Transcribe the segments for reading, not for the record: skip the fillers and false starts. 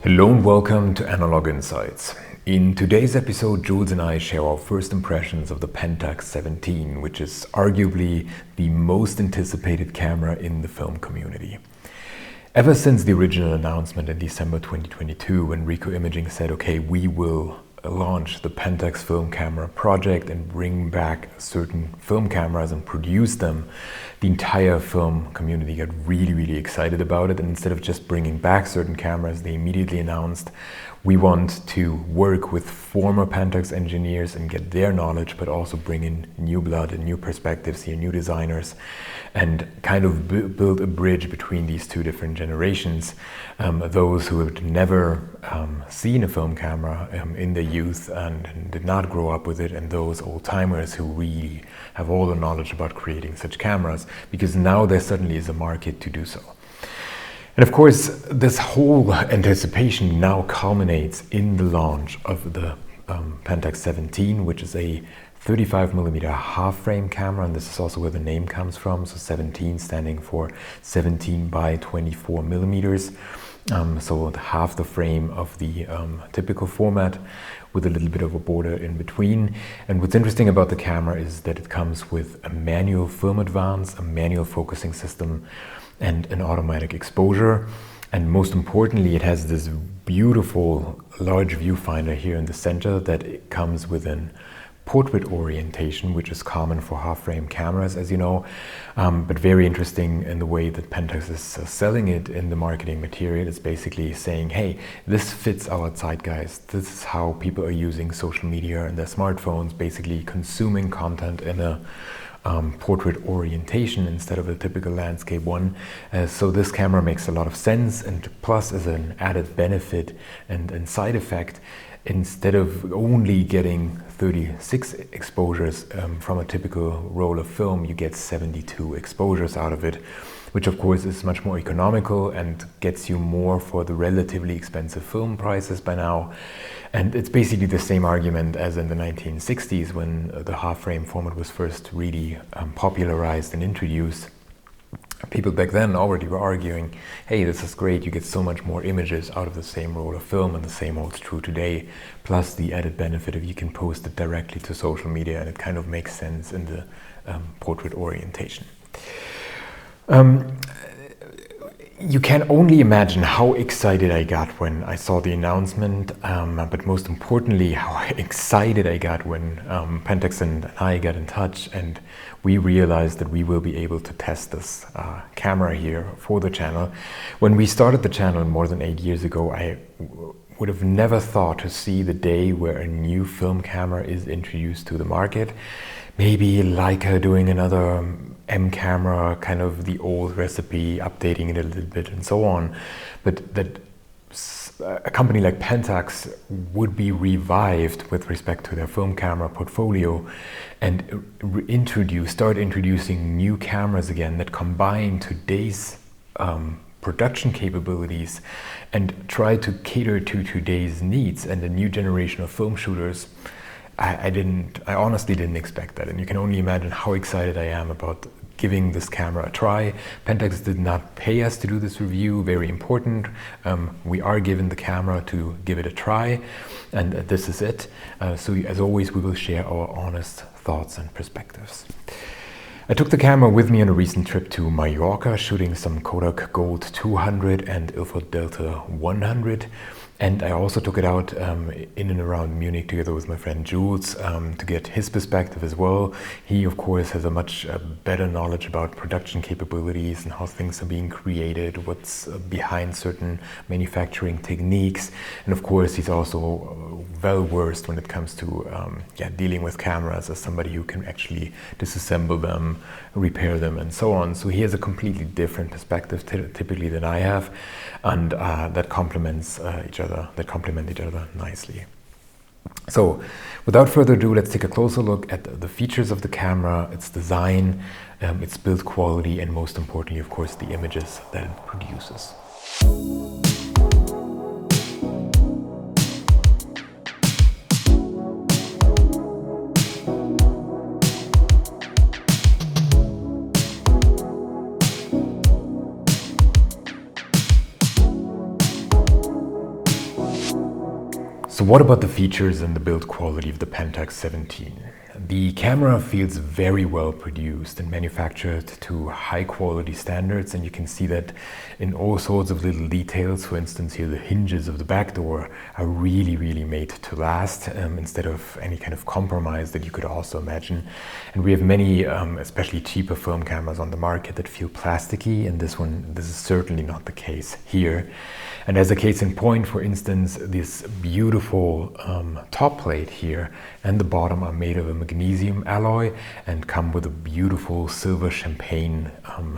Hello and welcome to Analog Insights. In today's episode, Jules and I share our first impressions of the Pentax 17, which is arguably the most anticipated camera in the film community. Ever since the original announcement in December 2022, when Ricoh Imaging said, okay, we will launch the Pentax Film Camera Project and bring back certain film cameras and produce them, the entire film community got really excited about it. And instead of just bringing back certain cameras, they immediately announced, we want to work with former Pentax engineers and get their knowledge, but also bring in new blood and new perspectives here, new designers, and kind of build a bridge between these two different generations. Those who had never seen a film camera in their youth and did not grow up with it, and those old-timers who really have all the knowledge about creating such cameras, because now there suddenly is a market to do so. And of course, this whole anticipation now culminates in the launch of the Pentax 17, which is a 35mm half-frame camera, and this is also where the name comes from. So 17 standing for 17 by 24 millimeters. So half the frame of the typical format, with a little bit of a border in between. And what's interesting about the camera is that it comes with a manual film advance, a manual focusing system, and an automatic exposure. And most importantly, it has this beautiful large viewfinder here in the center that it comes with an portrait orientation, which is common for half-frame cameras, as you know, but very interesting in the way that Pentax is selling it in the marketing material. It's basically saying, hey, this fits our zeitgeist. This is how people are using social media and their smartphones, basically consuming content in a portrait orientation instead of a typical landscape one. So this camera makes a lot of sense, and plus as an added benefit and side effect, instead of only getting 36 exposures from a typical roll of film, you get 72 exposures out of it, which of course is much more economical and gets you more for the relatively expensive film prices by now. And it's basically the same argument as in the 1960s when the half-frame format was first really popularized and introduced. People back then already were arguing, hey, this is great, you get so much more images out of the same roll of film, and the same holds true today, plus the added benefit of you can post it directly to social media, and it kind of makes sense in the portrait orientation. You can only imagine how excited I got when I saw the announcement, but most importantly, how excited I got when Pentax and I got in touch and we realized that we will be able to test this camera here for the channel. When we started the channel more than 8 years ago, I would have never thought to see the day where a new film camera is introduced to the market. Maybe Leica doing another M camera, kind of the old recipe, updating it a little bit and so on. But that a company like Pentax would be revived with respect to their film camera portfolio and start introducing new cameras again that combine today's production capabilities and try to cater to today's needs and the new generation of film shooters. I honestly didn't expect that, and you can only imagine how excited I am about giving this camera a try. Pentax did not pay us to do this review, very important. We are given the camera to give it a try, and this is it. So as always, we will share our honest thoughts and perspectives. I took the camera with me on a recent trip to Mallorca, shooting some Kodak Gold 200 and Ilford Delta 100. And I also took it out in and around Munich together with my friend Jules to get his perspective as well. He, of course, has a much better knowledge about production capabilities and how things are being created, what's behind certain manufacturing techniques. And of course, he's also well versed when it comes to dealing with cameras as somebody who can actually disassemble them, repair them, and so on. So he has a completely different perspective typically than I have, and that complements each other. That complement each other nicely. So, without further ado, let's take a closer look at the features of the camera, its design, its build quality, and most importantly, of course, the images that it produces. So what about the features and the build quality of the Pentax 17? The camera feels very well produced and manufactured to high quality standards, and you can see that in all sorts of little details. For instance, here the hinges of the back door are really made to last, instead of any kind of compromise that you could also imagine. And we have many, especially cheaper film cameras on the market that feel plasticky, and this is certainly not the case here. And as a case in point, for instance, this beautiful top plate here and the bottom are made of a magnesium alloy and come with a beautiful silver champagne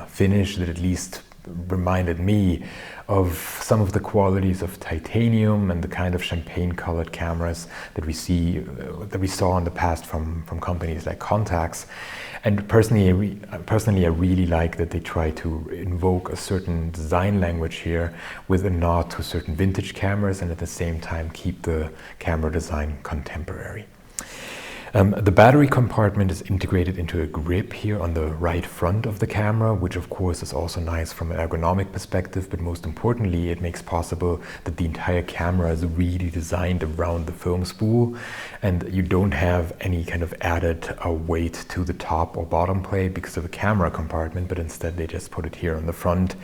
finish that at least reminded me of some of the qualities of titanium and the kind of champagne colored cameras that we saw in the past from companies like Contax. And personally, I really like that they try to invoke a certain design language here with a nod to certain vintage cameras, and at the same time keep the camera design contemporary. The battery compartment is integrated into a grip here on the right front of the camera, which of course is also nice from an ergonomic perspective, but most importantly it makes possible that the entire camera is really designed around the film spool, and you don't have any kind of added weight to the top or bottom plate because of a camera compartment, but instead they just put it here on the front,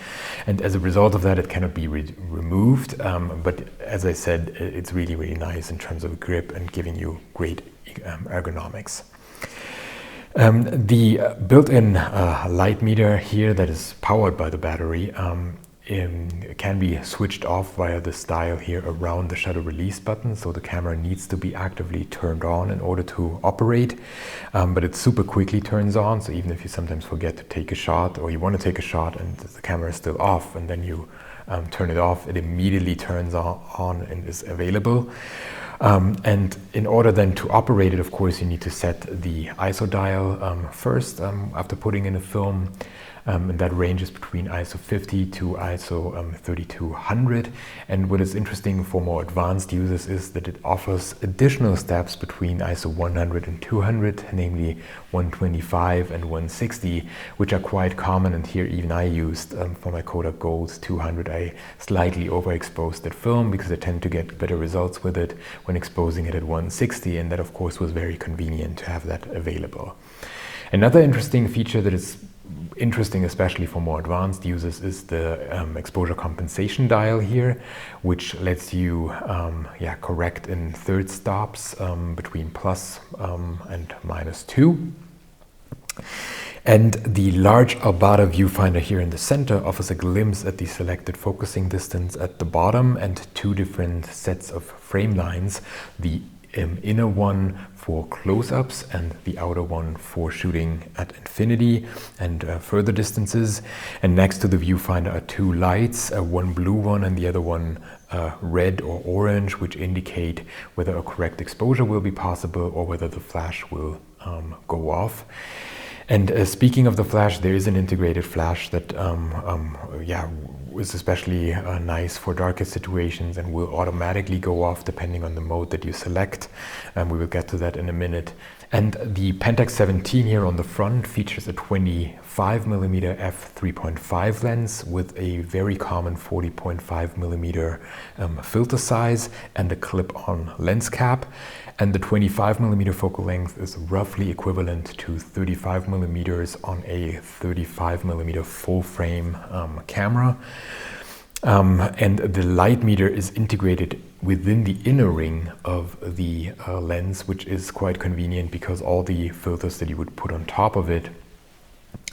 and as a result of that it cannot be removed, but as I said, it's really nice in terms of grip and giving you great ergonomics. The built-in light meter here that is powered by the battery can be switched off via this dial here around the shutter release button, so the camera needs to be actively turned on in order to operate, but it super quickly turns on, so even if you sometimes forget to take a shot or you want to take a shot and the camera is still off and then you turn it off, it immediately turns on and is available. And in order then to operate it, of course, you need to set the ISO dial first after putting in a film. And that ranges between ISO 50 to ISO 3200. And what is interesting for more advanced users is that it offers additional steps between ISO 100 and 200, namely 125 and 160, which are quite common. And here even I used for my Kodak Gold 200, I slightly overexposed that film because I tend to get better results with it when exposing it at 160. And that of course was very convenient to have that available. Another interesting feature that is interesting, especially for more advanced users, is the exposure compensation dial here, which lets you correct in third stops between plus and -2. And the large Albada viewfinder here in the center offers a glimpse at the selected focusing distance at the bottom and two different sets of frame lines, the inner one for close-ups and the outer one for shooting at infinity and further distances. And next to the viewfinder are two lights, one blue one and the other one red or orange, which indicate whether a correct exposure will be possible or whether the flash will go off. And speaking of the flash, there is an integrated flash that is especially nice for darker situations and will automatically go off depending on the mode that you select. We will get to that in a minute. And the Pentax 17 here on the front features a 25mm f3.5 lens with a very common 40.5mm filter size and a clip-on lens cap. And the 25mm focal length is roughly equivalent to 35mm on a 35mm full frame camera. And the light meter is integrated within the inner ring of the lens, which is quite convenient because all the filters that you would put on top of it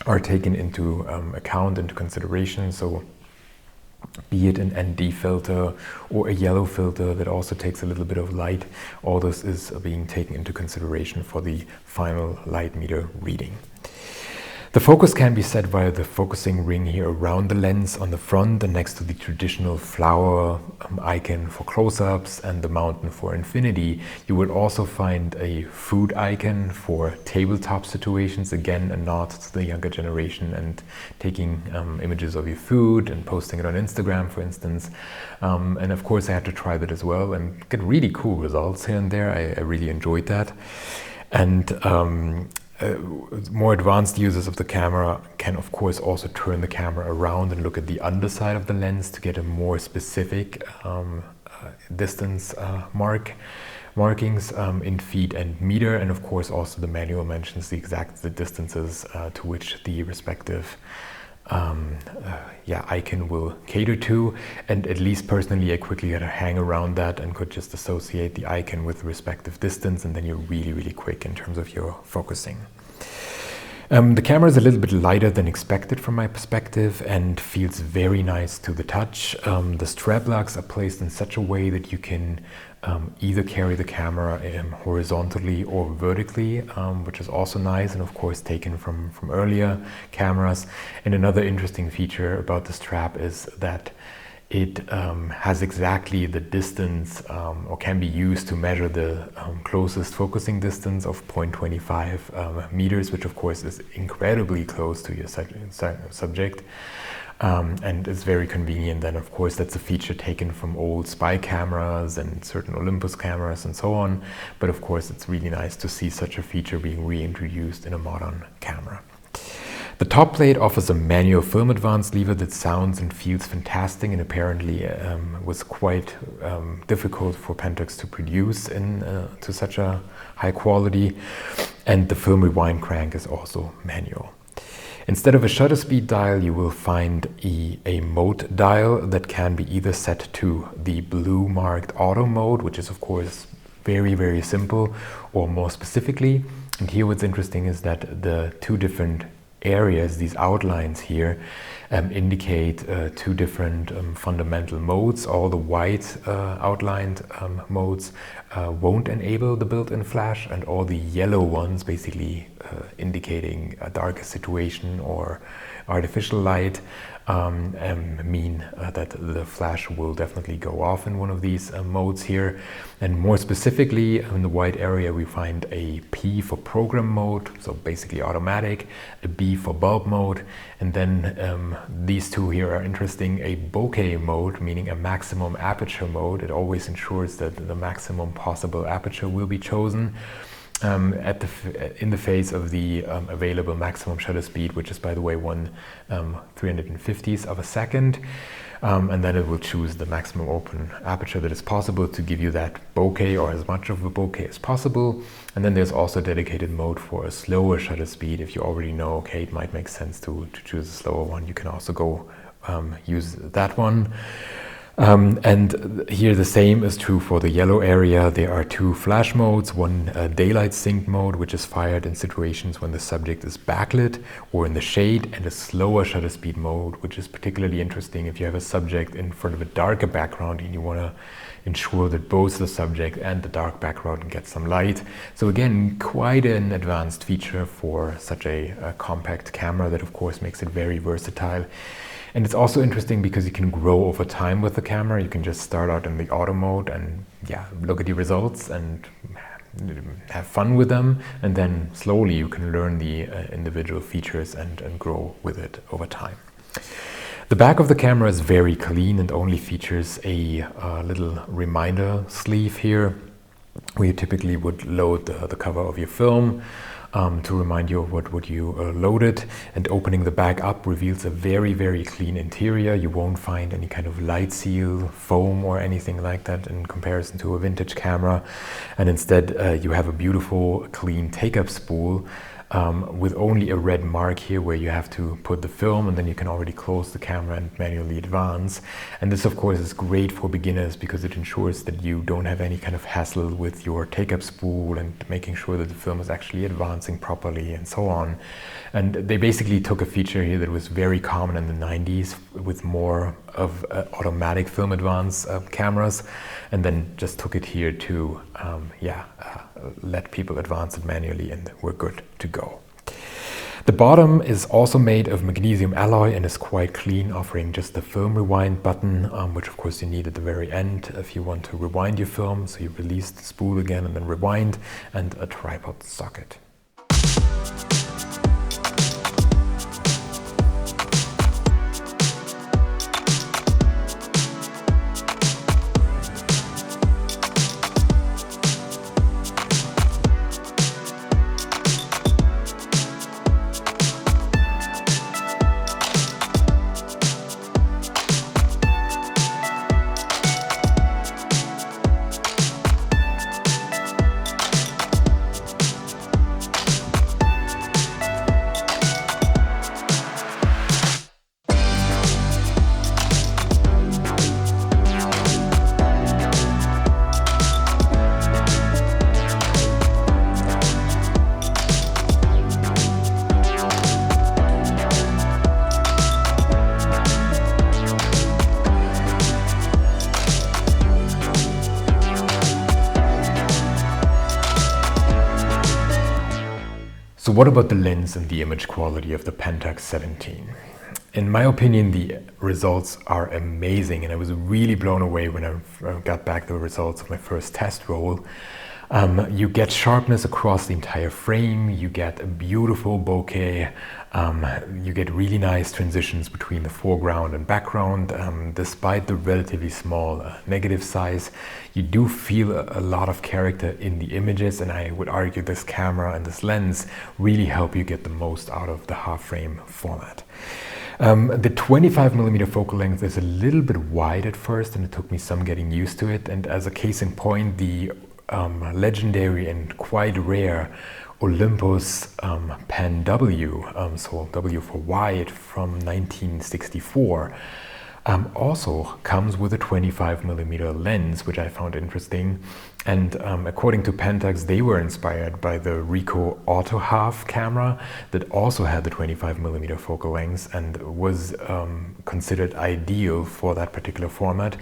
are taken into account, into consideration. So be it an ND filter or a yellow filter that also takes a little bit of light, all this is being taken into consideration for the final light meter reading. The focus can be set via the focusing ring here around the lens on the front and next to the traditional flower icon for close-ups and the mountain for infinity. You will also find a food icon for tabletop situations, again a nod to the younger generation and taking images of your food and posting it on Instagram, for instance. And of course I had to try that as well and get really cool results here and there. I really enjoyed that. And more advanced users of the camera can of course also turn the camera around and look at the underside of the lens to get a more specific distance markings in feet and meter, and of course also the manual mentions the exact distances to which the respective icon will cater to. And at least personally I quickly had a hang around that and could just associate the icon with the respective distance, and then you're really quick in terms of your focusing. The camera is a little bit lighter than expected from my perspective and feels very nice to the touch. The strap lugs are placed in such a way that you can either carry the camera horizontally or vertically, which is also nice, and of course taken from earlier cameras. And another interesting feature about the strap is that it has exactly the distance or can be used to measure the closest focusing distance of 0.25 meters, which of course is incredibly close to your subject. And it's very convenient. Then of course that's a feature taken from old spy cameras and certain Olympus cameras and so on. But of course it's really nice to see such a feature being reintroduced in a modern camera. The top plate offers a manual film advance lever that sounds and feels fantastic, and apparently was quite difficult for Pentax to produce to such a high quality. And the film rewind crank is also manual. Instead of a shutter speed dial, you will find a mode dial that can be either set to the blue marked auto mode, which is of course very simple, or more specifically. And here what's interesting is that the two different areas, these outlines here, indicate two different fundamental modes. All the white outlined modes won't enable the built-in flash, and all the yellow ones, basically indicating a darker situation or artificial light, mean that the flash will definitely go off in one of these modes here. And more specifically, in the white area we find a P for program mode, so basically automatic, a B for bulb mode, and then these two here are interesting, a bokeh mode, meaning a maximum aperture mode. It always ensures that the maximum possible aperture will be chosen in the face of the available maximum shutter speed, which is, by the way, 1/350th of a second. And then it will choose the maximum open aperture that is possible to give you that bokeh, or as much of a bokeh as possible. And then there's also a dedicated mode for a slower shutter speed. If you already know, okay, it might make sense to choose a slower one, you can also go use that one. And here the same is true for the yellow area. There are two flash modes, one daylight sync mode, which is fired in situations when the subject is backlit or in the shade, and a slower shutter speed mode, which is particularly interesting if you have a subject in front of a darker background and you want to ensure that both the subject and the dark background get some light. So again, quite an advanced feature for such a compact camera that of course makes it very versatile. And it's also interesting because you can grow over time with the camera. You can just start out in the auto mode and look at the results and have fun with them, and then slowly you can learn the individual features and grow with it over time. The back of the camera is very clean and only features a little reminder sleeve here, where you typically would load the cover of your film to remind you of what you loaded. And opening the back up reveals a very clean interior. You won't find any kind of light seal, foam or anything like that in comparison to a vintage camera. And instead you have a beautiful clean take-up spool with only a red mark here where you have to put the film, and then you can already close the camera and manually advance. And this of course is great for beginners because it ensures that you don't have any kind of hassle with your take-up spool and making sure that the film is actually advancing properly and so on. And they basically took a feature here that was very common in the 90s with more of automatic film advance cameras, and then just took it here to let people advance it manually, and we're good to go. The bottom is also made of magnesium alloy and is quite clean, offering just the film rewind button, which of course you need at the very end if you want to rewind your film. So you release the spool again and then rewind, and a tripod socket. So what about the lens and the image quality of the Pentax 17? In my opinion, the results are amazing, and I was really blown away when I got back the results of my first test roll. You get sharpness across the entire frame, you get a beautiful bokeh, you get really nice transitions between the foreground and background. Despite the relatively small negative size, you do feel a lot of character in the images, and I would argue this camera and this lens really help you get the most out of the half-frame format. The 25mm focal length is a little bit wide at first, and it took me some getting used to it. And as a case in point, the legendary and quite rare Olympus Pen W, so W for wide, from 1964, also comes with a 25mm lens, which I found interesting. And according to Pentax, they were inspired by the Ricoh Auto Half camera that also had the 25mm focal length and was considered ideal for that particular format.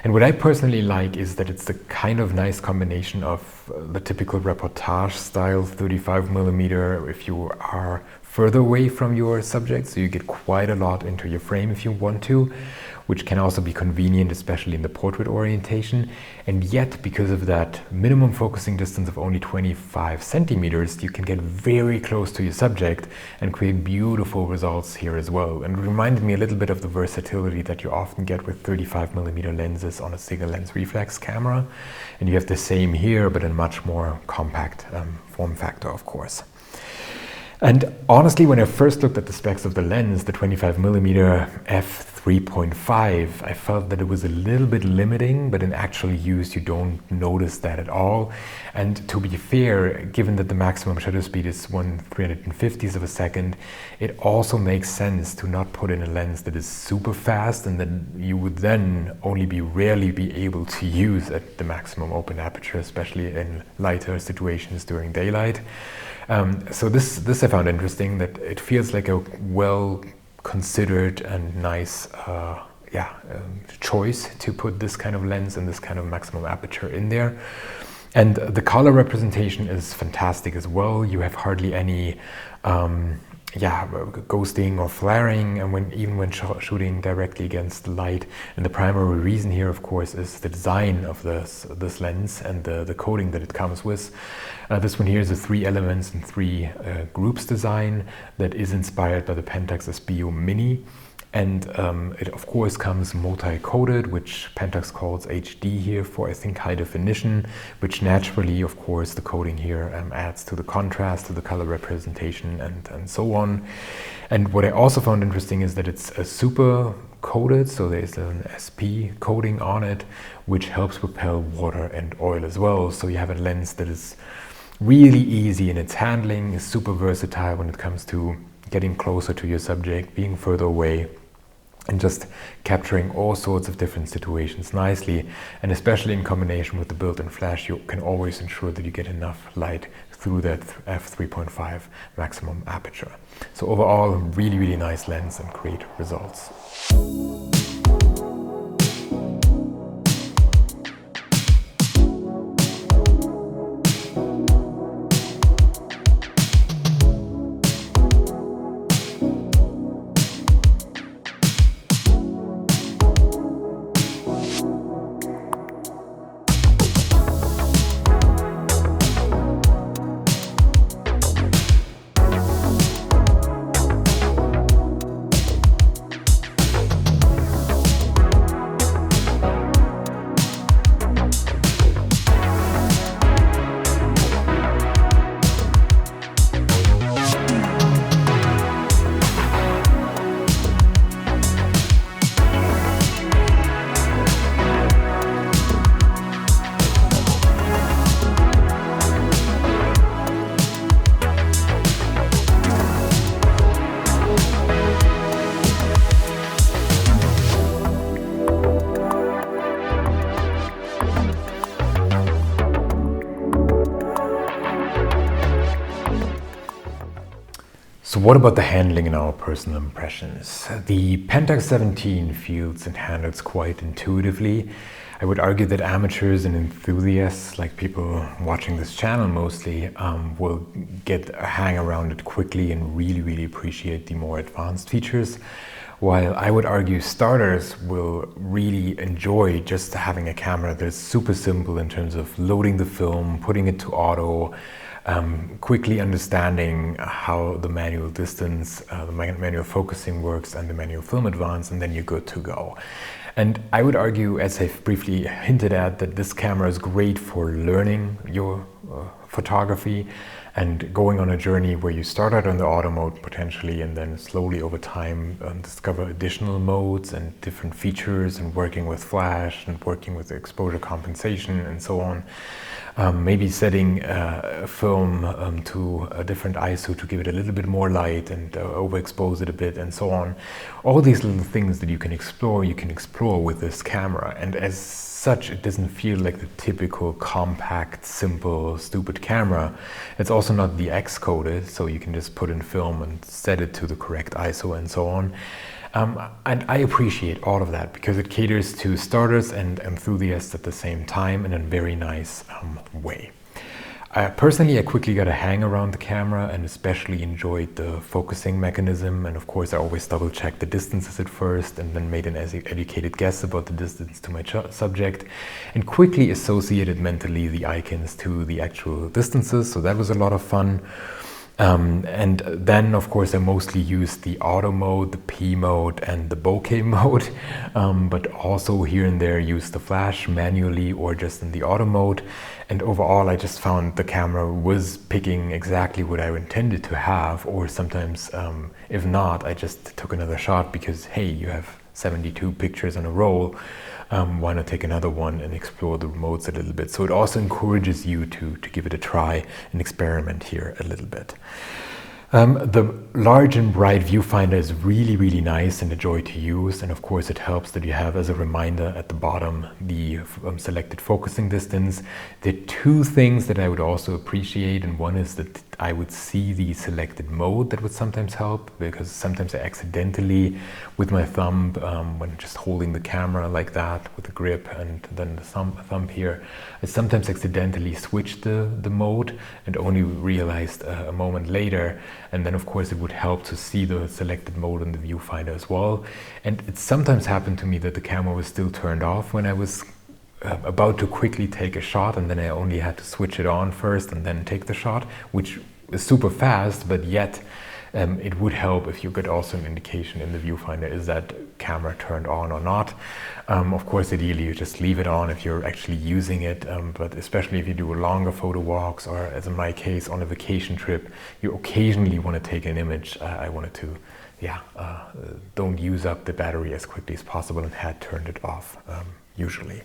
And what I personally like is that it's the kind of nice combination of the typical reportage style 35mm if you are further away from your subject, so you get quite a lot into your frame if you want to, which can also be convenient, especially in the portrait orientation. And yet, because of that minimum focusing distance of only 25 centimeters, you can get very close to your subject and create beautiful results here as well. And it reminded me a little bit of the versatility that you often get with 35mm lenses on a single lens reflex camera. And you have the same here, but in much more compact form factor, of course. And honestly, when I first looked at the specs of the lens, the 25mm f3.5, I felt that it was a little bit limiting, but in actual use you don't notice that at all. And to be fair, given that the maximum shutter speed is 1/350th of a second, it also makes sense to not put in a lens that is super fast and that you would then only rarely be able to use at the maximum open aperture, especially in lighter situations during daylight. So this I found interesting, that it feels like a well-considered and nice choice to put this kind of lens and this kind of maximum aperture in there. And the color representation is fantastic as well. You have hardly any ghosting or flaring, and even when shooting directly against the light. And the primary reason here, of course, is the design of this lens and the coating that it comes with. This one here is a 3 elements and 3 groups design that is inspired by the Pentax SBU Mini. And it of course comes multi-coated, which Pentax calls HD here for, I think, high definition, which naturally, of course, the coating here adds to the contrast, to the color representation, and so on. And what I also found interesting is that it's a super coated, so there's an SP coating on it, which helps repel water and oil as well. So you have a lens that is really easy in its handling, is super versatile when it comes to getting closer to your subject, being further away, and just capturing all sorts of different situations nicely. And especially in combination with the built-in flash, you can always ensure that you get enough light through that f3.5 maximum aperture. So overall, really, really nice lens and great results. So what about the handling and our personal impressions? The Pentax 17 feels and handles quite intuitively. I would argue that amateurs and enthusiasts, like people watching this channel mostly, will get a hang around it quickly and really appreciate the more advanced features. While I would argue starters will really enjoy just having a camera that's super simple in terms of loading the film, putting it to auto, quickly understanding how the manual distance, the manual focusing works and the manual film advance, and then you're good to go. And I would argue, as I've briefly hinted at, that this camera is great for learning your photography and going on a journey where you start out on the auto mode potentially and then slowly over time discover additional modes and different features and working with flash and working with exposure compensation and so on. Maybe setting a film to a different ISO to give it a little bit more light and overexpose it a bit and so on. All these little things that you can explore with this camera, and as such it doesn't feel like the typical compact, simple, stupid camera. It's also not the X-coded, so you can just put in film and set it to the correct ISO and so on. And I appreciate all of that because it caters to starters and enthusiasts at the same time in a very nice way. Personally, I quickly got a hang around the camera and especially enjoyed the focusing mechanism. And of course, I always double checked the distances at first and then made an educated guess about the distance to my subject and quickly associated mentally the icons to the actual distances. So that was a lot of fun. And then, of course, I mostly used the auto mode, the P mode and the bokeh mode, but also here and there used the flash manually or just in the auto mode. And overall, I just found the camera was picking exactly what I intended to have, or sometimes, if not, I just took another shot because, hey, you have 72 pictures in a roll. Why not take another one and explore the modes a little bit? So it also encourages you to give it a try and experiment here a little bit. The large and bright viewfinder is really nice and a joy to use, and of course it helps that you have as a reminder at the bottom the selected focusing distance. There are two things that I would also appreciate, and one is that I would see the selected mode. That would sometimes help because sometimes I accidentally with my thumb when just holding the camera like that with the grip and then the thumb here, I sometimes accidentally switched the mode and only realized a moment later. And then of course it would help to see the selected mode in the viewfinder as well. And it sometimes happened to me that the camera was still turned off when I was about to quickly take a shot, and then I only had to switch it on first and then take the shot, which is super fast, but yet it would help if you get also an indication in the viewfinder, is that camera turned on or not. Of course, ideally you just leave it on if you're actually using it, but especially if you do longer photo walks, or as in my case on a vacation trip, you occasionally want to take an image. I wanted to, don't use up the battery as quickly as possible and had turned it off usually.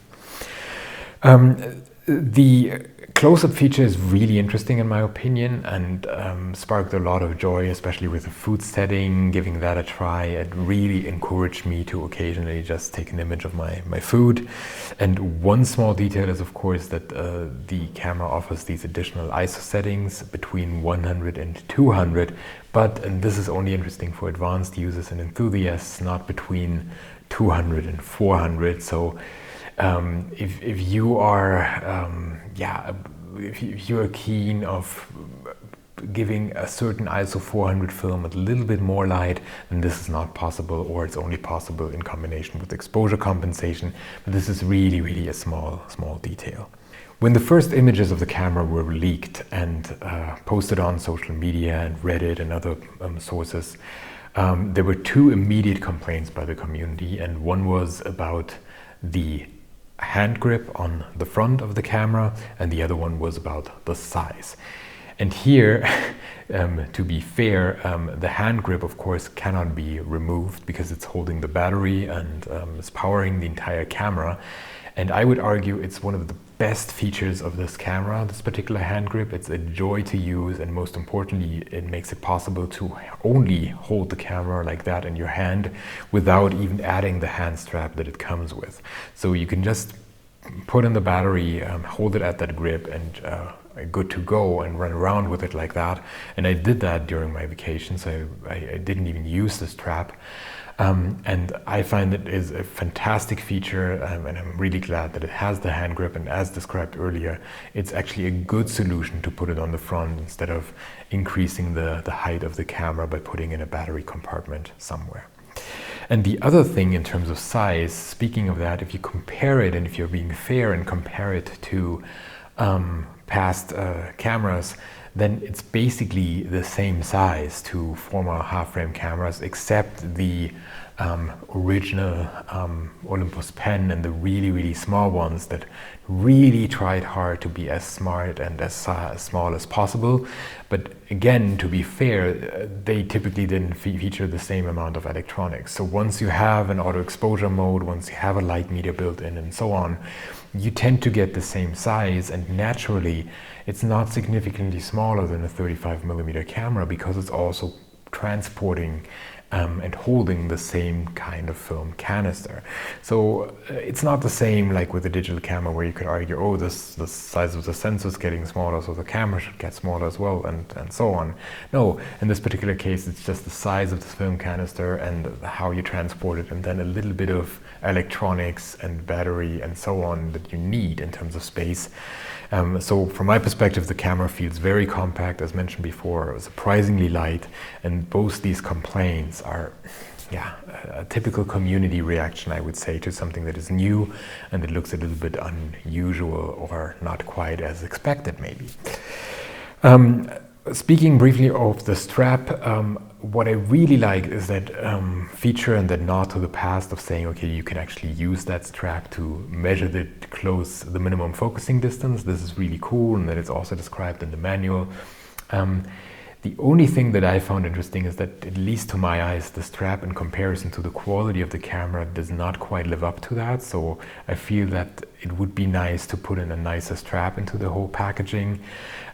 The close-up feature is really interesting in my opinion and sparked a lot of joy, especially with the food setting, giving that a try. It really encouraged me to occasionally just take an image of my food. And one small detail is of course that the camera offers these additional ISO settings between 100 and 200, but, and this is only interesting for advanced users and enthusiasts, not between 200 and 400. So if you are if you are keen of giving a certain ISO 400 film a little bit more light, then this is not possible, or it's only possible in combination with exposure compensation. But this is really a small detail. When the first images of the camera were leaked and posted on social media and Reddit and other sources, there were two immediate complaints by the community, and one was about the hand grip on the front of the camera and the other one was about the size. And here, to be fair, the hand grip of course cannot be removed because it's holding the battery and is powering the entire camera. And I would argue it's one of the best features of this camera, this particular hand grip. It's a joy to use, and most importantly, it makes it possible to only hold the camera like that in your hand without even adding the hand strap that it comes with. So you can just put in the battery, hold it at that grip, and good to go and run around with it like that. And I did that during my vacation, so I didn't even use the strap. And I find it is a fantastic feature, and I'm really glad that it has the hand grip, and as described earlier, it's actually a good solution to put it on the front instead of increasing the height of the camera by putting in a battery compartment somewhere. And the other thing in terms of size, speaking of that, if you compare it, and if you're being fair and compare it to past cameras, then it's basically the same size to former half-frame cameras, except the original Olympus pen and the really small ones that really tried hard to be as smart and as small as possible. But again, to be fair, they typically didn't feature the same amount of electronics. So once you have an auto exposure mode, once you have a light meter built in and so on, you tend to get the same size, and naturally it's not significantly smaller than a 35mm camera because it's also transporting and holding the same kind of film canister. So it's not the same like with a digital camera where you could argue, oh, the size of the sensor is getting smaller, so the camera should get smaller as well, and so on. No, in this particular case, it's just the size of the film canister and how you transport it, and then a little bit of electronics and battery and so on that you need in terms of space. So from my perspective, the camera feels very compact, as mentioned before, surprisingly light, and both these complaints are a typical community reaction, I would say, to something that is new and it looks a little bit unusual or not quite as expected maybe. Speaking briefly of the strap, what I really like is that feature and that nod to the past of saying, okay, you can actually use that strap to measure the minimum focusing distance. This is really cool, and that it's also described in the manual. The only thing that I found interesting is that, at least to my eyes, the strap in comparison to the quality of the camera does not quite live up to that. So I feel that it would be nice to put in a nicer strap into the whole packaging,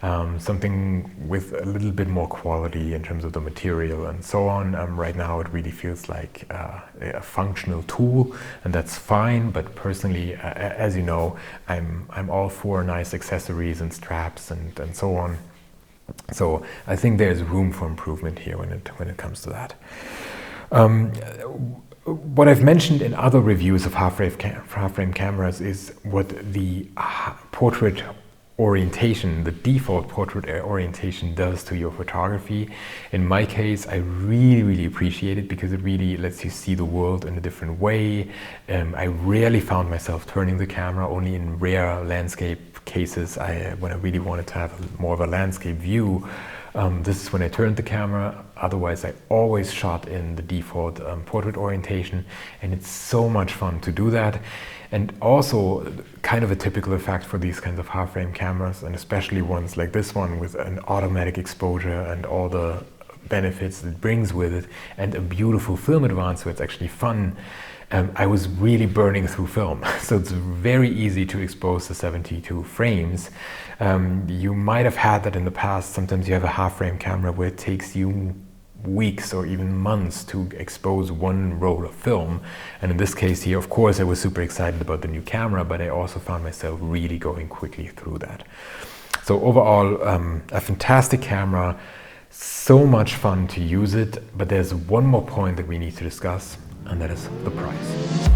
something with a little bit more quality in terms of the material and so on. Right now it really feels like a functional tool, and that's fine, but personally, as you know, I'm all for nice accessories and straps and so on. So I think there's room for improvement here when it comes to that. What I've mentioned in other reviews of half-frame cameras is what the portrait orientation, the default portrait orientation does to your photography. In my case, I really appreciate it because it really lets you see the world in a different way. I rarely found myself turning the camera, only in rare landscape cases when I really wanted to have more of a landscape view. This is when I turned the camera. Otherwise, I always shot in the default portrait orientation, and it's so much fun to do that. And also kind of a typical effect for these kinds of half-frame cameras, and especially ones like this one with an automatic exposure and all the benefits it brings with it, and a beautiful film advance, so it's actually fun. I was really burning through film, so it's very easy to expose the 72 frames. You might have had that in the past. Sometimes you have a half-frame camera where it takes you weeks or even months to expose one roll of film, and in this case here, of course, I was super excited about the new camera, but I also found myself really going quickly through that. So overall, a fantastic camera, so much fun to use it, but there's one more point that we need to discuss, and that is the price.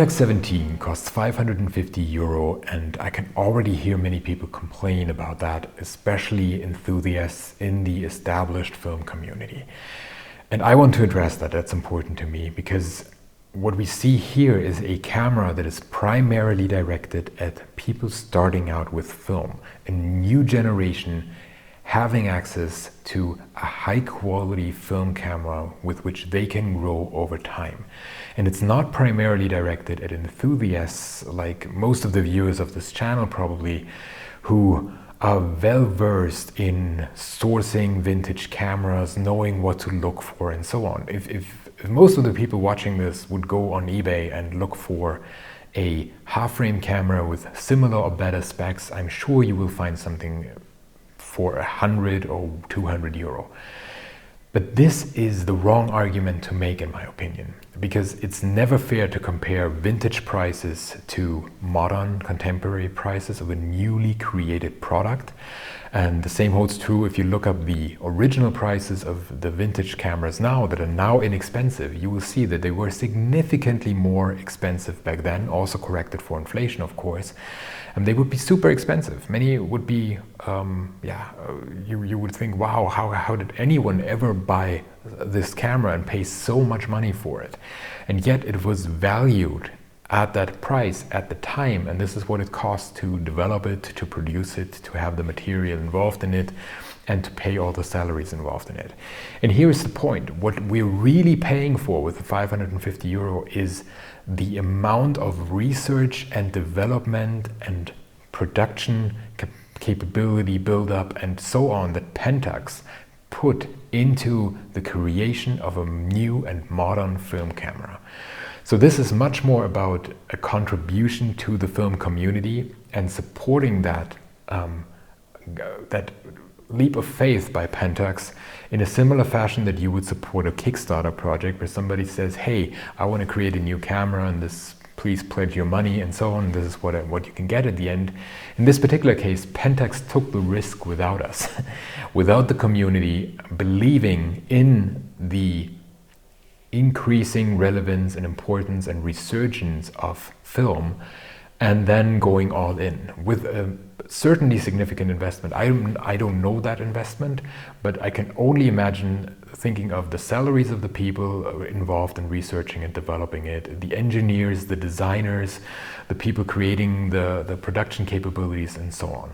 Pentax 17 costs €550, and I can already hear many people complain about that, especially enthusiasts in the established film community. And I want to address that. That's important to me, because what we see here is a camera that is primarily directed at people starting out with film, a new generation having access to a high quality film camera with which they can grow over time. And it's not primarily directed at enthusiasts like most of the viewers of this channel probably, who are well versed in sourcing vintage cameras, knowing what to look for and so on. If most of the people watching this would go on eBay and look for a half-frame camera with similar or better specs, I'm sure you will find something for €100 or €200. But this is the wrong argument to make, in my opinion, because it's never fair to compare vintage prices to modern contemporary prices of a newly created product. And the same holds true if you look up the original prices of the vintage cameras now that are now inexpensive. You will see that they were significantly more expensive back then, also corrected for inflation, of course. And they would be super expensive. Many would be, you would think, wow, how did anyone ever buy this camera and pay so much money for it? And yet it was valued at that price at the time, and this is what it cost to develop it, to produce it, to have the material involved in it, and to pay all the salaries involved in it. And here's the point. What we're really paying for with the €550 is the amount of research and development and production capability build-up and so on that Pentax put into the creation of a new and modern film camera. So this is much more about a contribution to the film community and supporting that that leap of faith by Pentax in a similar fashion that you would support a Kickstarter project where somebody says, hey, I want to create a new camera and this, please pledge your money and so on. This is what you can get at the end. In this particular case, Pentax took the risk without us, without the community believing in the increasing relevance and importance and resurgence of film, and then going all in with a certainly significant investment. I don't know that investment, but I can only imagine thinking of the salaries of the people involved in researching and developing it, the engineers, the designers, the people creating the production capabilities and so on.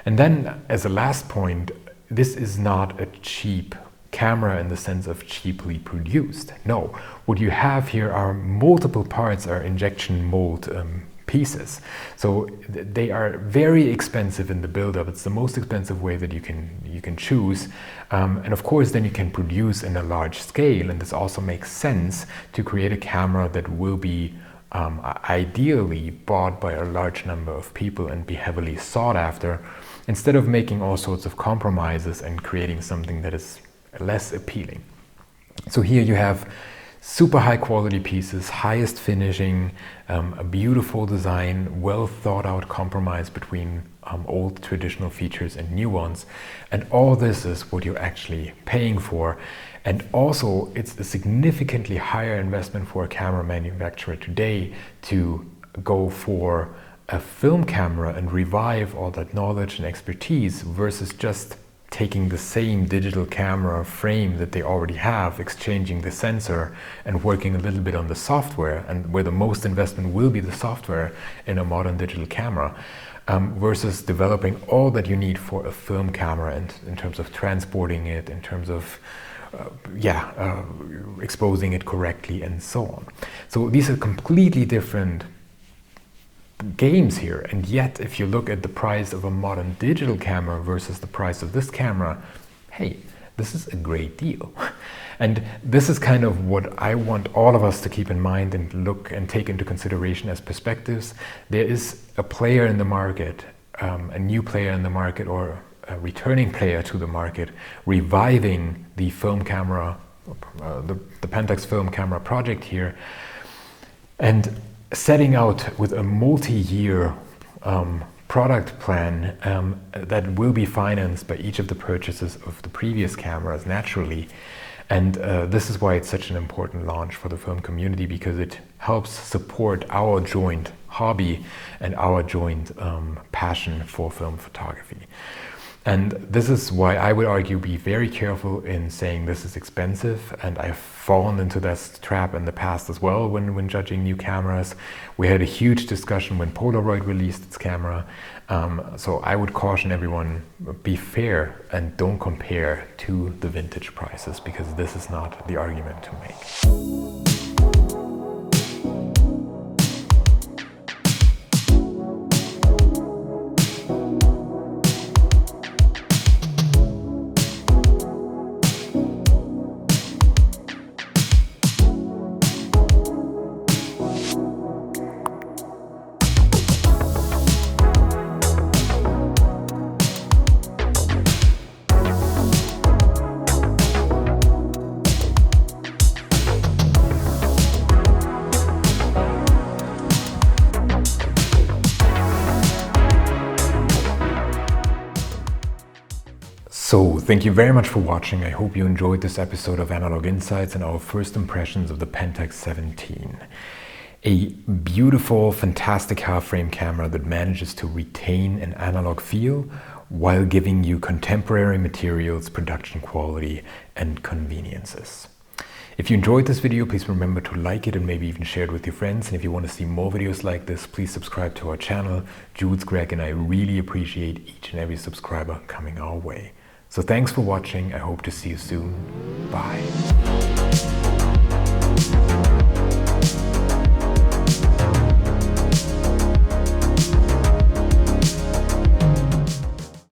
And then as a last point, this is not a cheap camera in the sense of cheaply produced. No, what you have here are multiple parts, are injection mold pieces. So they are very expensive in the build-up. It's the most expensive way that you can choose. And of course, then you can produce in a large scale. And this also makes sense to create a camera that will be ideally bought by a large number of people and be heavily sought after, instead of making all sorts of compromises and creating something that is less appealing. So here you have super high quality pieces, highest finishing, a beautiful design, well thought out compromise between old traditional features and new ones. And all this is what you're actually paying for. And also it's a significantly higher investment for a camera manufacturer today to go for a film camera and revive all that knowledge and expertise versus just taking the same digital camera frame that they already have, exchanging the sensor and working a little bit on the software, and where the most investment will be the software in a modern digital camera, versus developing all that you need for a film camera, and in terms of transporting it, in terms of exposing it correctly and so on. So these are completely different games here, and yet if you look at the price of a modern digital camera versus the price of this camera, hey, this is a great deal. And this is kind of what I want all of us to keep in mind and look and take into consideration as perspectives. There is a player in the market, a new player in the market, or a returning player to the market, reviving the film camera, the Pentax Film Camera Project here, and setting out with a multi-year product plan that will be financed by each of the purchases of the previous cameras naturally. And this is why it's such an important launch for the film community, because it helps support our joint hobby and our joint passion for film photography. And this is why I would argue be very careful in saying this is expensive, and I've fallen into this trap in the past as well when judging new cameras. We had a huge discussion when Polaroid released its camera, so I would caution everyone, be fair and don't compare to the vintage prices, because this is not the argument to make. So, thank you very much for watching. I hope you enjoyed this episode of Analog Insights and our first impressions of the Pentax 17. A beautiful, fantastic half-frame camera that manages to retain an analog feel while giving you contemporary materials, production quality, and conveniences. If you enjoyed this video, please remember to like it and maybe even share it with your friends. And if you want to see more videos like this, please subscribe to our channel. Jules, Greg, and I really appreciate each and every subscriber coming our way. So thanks for watching. I hope to see you soon. Bye.